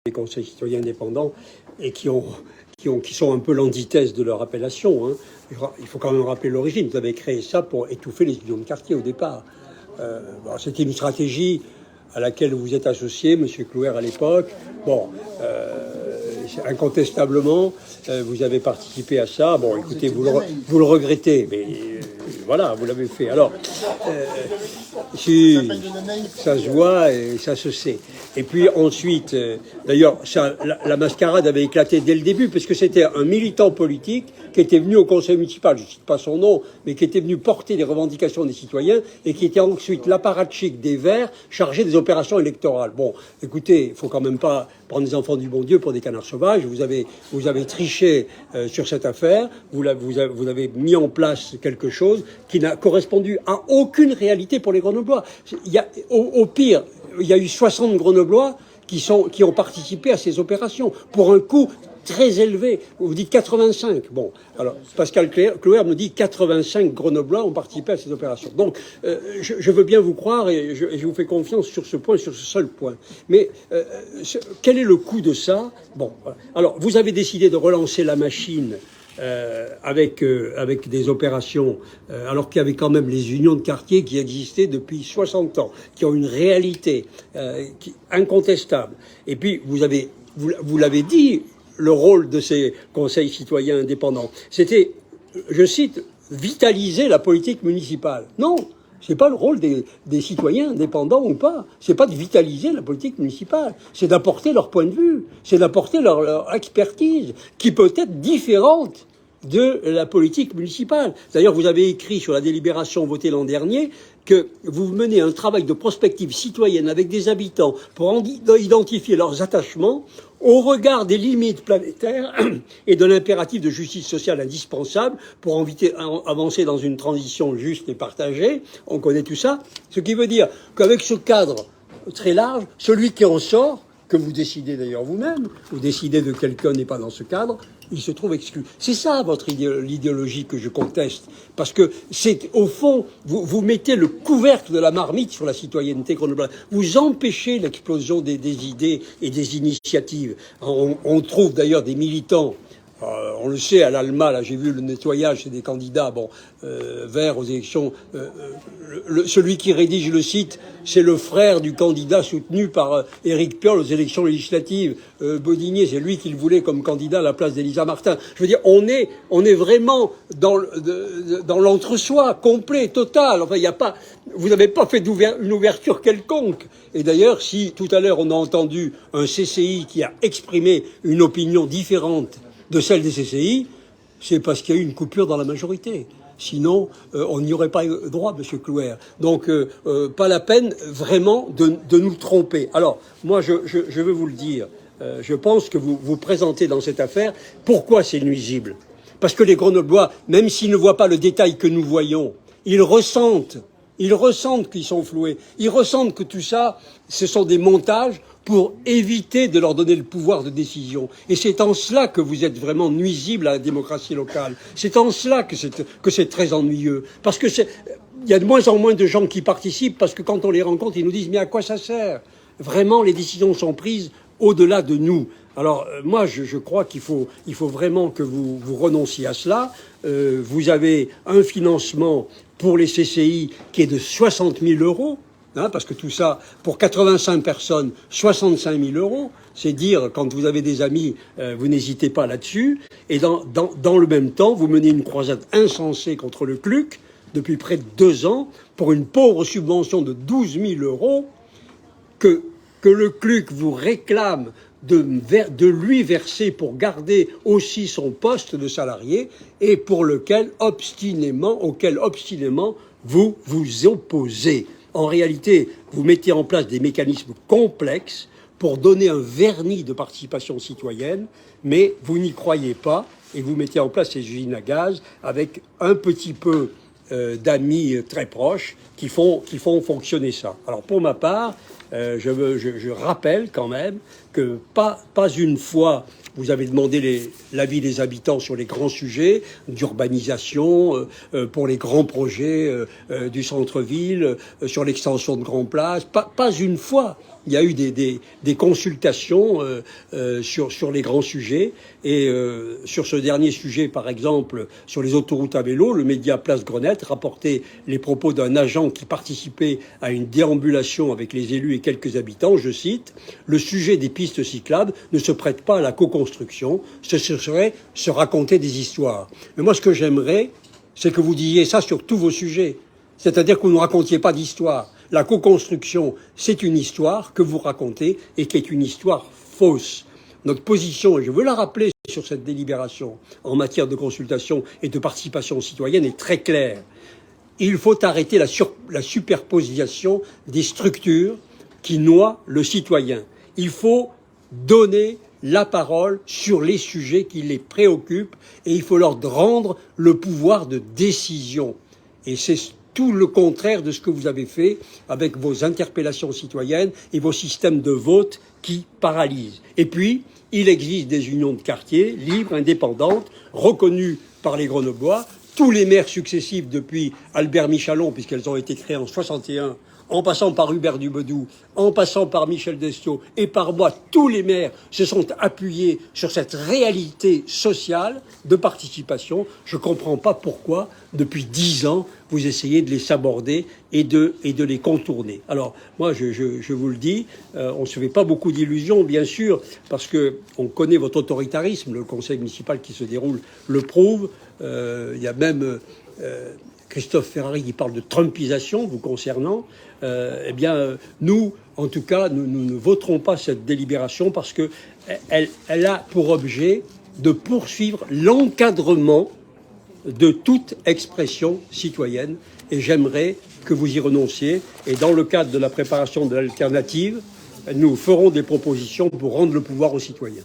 des conseils citoyens indépendants et qui sont un peu l'antithèse de leur appellation. Hein. Il faut quand même rappeler l'origine. Vous avez créé ça pour étouffer les unions de quartier au départ. C'était une stratégie à laquelle vous êtes associé, M. Clouer, à l'époque. Bon, incontestablement, vous avez participé à ça. Bon, écoutez, vous le regrettez, mais voilà, vous l'avez fait. Alors, si, ça se voit et ça se sait. Et puis ensuite, d'ailleurs, la mascarade avait éclaté dès le début, parce que c'était un militant politique qui était venu au conseil municipal, je ne cite pas son nom, mais qui était venu porter les revendications des citoyens et qui était ensuite l'apparatchik des Verts chargé des opérations électorales. Bon, écoutez, il faut quand même pas prendre les enfants du bon Dieu pour des canards sauvages. Vous avez triché sur cette affaire, vous avez mis en place quelque chose qui n'a correspondu à aucune réalité pour les Grenoblois. Au pire, il y a eu 60 Grenoblois qui ont participé à ces opérations pour un coût très élevé. Vous dites 85. Bon, alors Pascal Clouer me dit 85 Grenoblois ont participé à ces opérations. Donc, je veux bien vous croire et je vous fais confiance sur ce point, sur ce seul point. Mais quel est le coût de ça? Bon, voilà. Alors, vous avez décidé de relancer la machine avec des opérations, alors qu'il y avait quand même les unions de quartier qui existaient depuis 60 ans, qui ont une réalité incontestable. Et puis, vous l'avez dit, le rôle de ces conseils citoyens indépendants, c'était, je cite, vitaliser la politique municipale. Non, c'est pas le rôle des citoyens indépendants ou pas. C'est pas de vitaliser la politique municipale. C'est d'apporter leur point de vue. C'est d'apporter leur expertise, qui peut être différente de la politique municipale. D'ailleurs, vous avez écrit sur la délibération votée l'an dernier que vous menez un travail de prospective citoyenne avec des habitants pour identifier leurs attachements au regard des limites planétaires et de l'impératif de justice sociale indispensable pour avancer dans une transition juste et partagée. On connaît tout ça. Ce qui veut dire qu'avec ce cadre très large, celui qui en sort, que vous décidez d'ailleurs vous-même, vous décidez de quelqu'un n'est pas dans ce cadre, il se trouve exclu. C'est ça l'idéologie que je conteste. Parce que c'est, au fond, vous mettez le couvercle de la marmite sur la citoyenneté grenobloise. Vous empêchez l'explosion des idées et des initiatives. On trouve d'ailleurs des militants. On le sait, à l'ALMA, là, j'ai vu le nettoyage des candidats, verts aux élections. Celui qui rédige le site, c'est le frère du candidat soutenu par Éric Piolle aux élections législatives. Bodinier, c'est lui qui le voulait comme candidat à la place d'Elisa Martin. Je veux dire, on est vraiment dans l'entre-soi complet, total. Enfin, vous n'avez pas fait une ouverture quelconque. Et d'ailleurs, si tout à l'heure on a entendu un CCI qui a exprimé une opinion différente de celle des CCI, c'est parce qu'il y a eu une coupure dans la majorité. Sinon, on n'y aurait pas eu droit, M. Clouer. Donc, pas la peine vraiment de nous tromper. Alors, moi, je veux vous le dire, je pense que vous présentez dans cette affaire pourquoi c'est nuisible. Parce que les Grenoblois, même s'ils ne voient pas le détail que nous voyons, ils ressentent qu'ils sont floués. Ils ressentent que tout ça, ce sont des montages pour éviter de leur donner le pouvoir de décision. Et c'est en cela que vous êtes vraiment nuisible à la démocratie locale. C'est en cela que c'est très ennuyeux. Parce que il y a de moins en moins de gens qui participent, parce que quand on les rencontre, ils nous disent « mais à quoi ça sert ?» Vraiment, les décisions sont prises au-delà de nous. Alors, moi, je crois qu'il faut vraiment que vous renonciez à cela. Vous avez un financement pour les CCI qui est de 60 000 €. Parce que tout ça, pour 85 personnes, 65 000 €, c'est dire, quand vous avez des amis, vous n'hésitez pas là-dessus. Et dans le même temps, vous menez une croisade insensée contre le CLUC depuis près de 2 ans pour une pauvre subvention de 12 000 € que le CLUC vous réclame de lui verser pour garder aussi son poste de salarié et auquel obstinément vous vous opposez. En réalité, vous mettez en place des mécanismes complexes pour donner un vernis de participation citoyenne, mais vous n'y croyez pas et vous mettez en place ces usines à gaz avec un petit peu d'amis très proches qui font fonctionner ça. Alors pour ma part, je rappelle quand même que pas une fois vous avez demandé l'avis des habitants sur les grands sujets d'urbanisation, pour les grands projets du centre-ville, sur l'extension de Grand Place. Pas une fois il y a eu des consultations sur les grands sujets. Et sur ce dernier sujet, par exemple, sur les autoroutes à vélo, le média Place Grenette rapportait les propos d'un agent qui participait à une déambulation avec les élus et quelques habitants. Je cite, « Le sujet des pistes cyclables ne se prête pas à la co-construction. Ce serait se raconter des histoires. » Mais moi, ce que j'aimerais, c'est que vous disiez ça sur tous vos sujets. C'est-à-dire que vous ne racontiez pas d'histoire. La co-construction, c'est une histoire que vous racontez et qui est une histoire fausse. Notre position, et je veux la rappeler sur cette délibération en matière de consultation et de participation citoyenne, est très claire. Il faut arrêter la superposition des structures qui noient le citoyen. Il faut donner la parole sur les sujets qui les préoccupent et il faut leur rendre le pouvoir de décision. Et c'est tout le contraire de ce que vous avez fait avec vos interpellations citoyennes et vos systèmes de vote qui paralysent. Et puis, il existe des unions de quartier libres, indépendantes, reconnues par les Grenoblois. Tous les maires successifs depuis Albert Michalon, puisqu'elles ont été créées en 61, en passant par Hubert Dubedou, en passant par Michel Destaux et par moi, tous les maires se sont appuyés sur cette réalité sociale de participation. Je ne comprends pas pourquoi, depuis 10 ans, vous essayez de les saborder et de les contourner. Alors, moi, je vous le dis, on ne se fait pas beaucoup d'illusions, bien sûr, parce qu'on connaît votre autoritarisme, le conseil municipal qui se déroule le prouve. Il y a même Christophe Ferrari qui parle de trumpisation vous concernant. Eh bien, nous, en tout cas, nous ne voterons pas cette délibération parce qu'elle a pour objet de poursuivre l'encadrement de toute expression citoyenne. Et j'aimerais que vous y renonciez. Et dans le cadre de la préparation de l'alternative, nous ferons des propositions pour rendre le pouvoir aux citoyens.